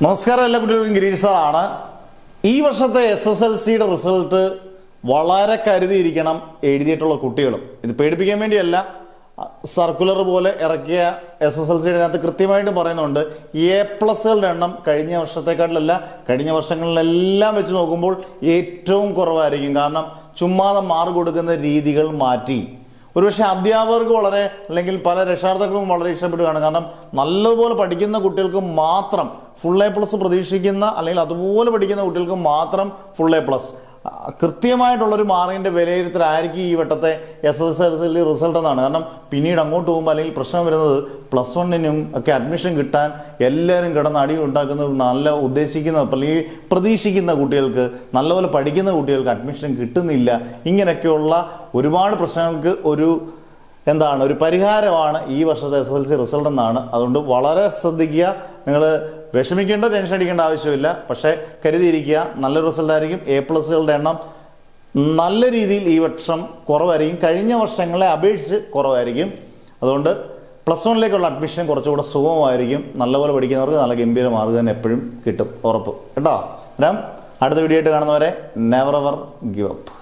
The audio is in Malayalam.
നമസ്കാരം, എല്ലാ കുട്ടികൾക്കും ഗിരീഷ് സാറാണ്. ഈ വർഷത്തെ SSLCയുടെ റിസൾട്ട് വളരെ കരുതിയിരിക്കണം എഴുതിയിട്ടുള്ള കുട്ടികളും. ഇത് പേടിപ്പിക്കാൻ വേണ്ടിയല്ല, സർക്കുലർ പോലെ ഇറക്കിയ SSLCയുടെ കൃത്യമായിട്ട് പറയുന്നുണ്ട് A+കളുടെ എണ്ണം കഴിഞ്ഞ വർഷത്തെക്കാട്ടിലല്ല കഴിഞ്ഞ വർഷങ്ങളിലെല്ലാം വെച്ച് നോക്കുമ്പോൾ ഏറ്റവും കുറവായിരിക്കും. കാരണം ചുമ്മാതെ മാർക്ക് കൊടുക്കുന്ന രീതികൾ മാറ്റി. ഒരുപക്ഷെ അധ്യാപകർക്ക് വളരെ, അല്ലെങ്കിൽ പല രക്ഷാകർത്താക്കൾക്കും വളരെ ഇഷ്ടപ്പെടുകയാണ്. കാരണം നല്ലതുപോലെ പഠിക്കുന്ന കുട്ടികൾക്ക് മാത്രം ഫുൾ A+ പ്രതീക്ഷിക്കുന്ന, അല്ലെങ്കിൽ അതുപോലെ പഠിക്കുന്ന കുട്ടികൾക്ക് മാത്രം ഫുൾ A+. കൃത്യമായിട്ടുള്ളൊരു മാർക്കിൻ്റെ വിലയിരുത്തലായിരിക്കും ഈ വട്ടത്തെ SSLC റിസൾട്ട് എന്നാണ്. കാരണം പിന്നീട് അങ്ങോട്ട് പോകുമ്പോൾ അല്ലെങ്കിൽ പ്രശ്നം വരുന്നത് +1 ഒക്കെ അഡ്മിഷൻ കിട്ടാൻ എല്ലാവരും കിടന്ന് അടി ഉണ്ടാക്കുന്നത്, നല്ല ഉദ്ദേശിക്കുന്ന അല്ലെങ്കിൽ പ്രതീക്ഷിക്കുന്ന കുട്ടികൾക്ക്, നല്ലപോലെ പഠിക്കുന്ന കുട്ടികൾക്ക് അഡ്മിഷൻ കിട്ടുന്നില്ല. ഇങ്ങനെയൊക്കെയുള്ള ഒരുപാട് പ്രശ്നങ്ങൾക്ക് ഒരു പരിഹാരമാണ് ഈ വർഷത്തെ SSLC റിസൾട്ട് എന്നാണ്. അതുകൊണ്ട് വളരെ ശ്രദ്ധിക്കുക. നിങ്ങൾ വിഷമിക്കേണ്ട, ടെൻഷൻ അടിക്കേണ്ട ആവശ്യമില്ല. പക്ഷേ കരുതിയിരിക്കുക, നല്ലൊരു റിസൾട്ട് ആയിരിക്കും. A+കളുടെ എണ്ണം നല്ല രീതിയിൽ ഈ വർഷം കുറവായിരിക്കും, കഴിഞ്ഞ വർഷങ്ങളെ അപേക്ഷിച്ച് കുറവായിരിക്കും. അതുകൊണ്ട് +1 അഡ്മിഷൻ കുറച്ചുകൂടെ സുഗമമായിരിക്കും. നല്ലപോലെ പഠിക്കുന്നവർക്ക് നല്ല ഗംഭീര മാർക്ക് തന്നെ എപ്പോഴും കിട്ടും, ഉറപ്പ് കേട്ടോ. അടുത്ത വീഡിയോ ആയിട്ട് കാണുന്നവരെ നെവർ എവർ ഗിവ് അപ്പ്.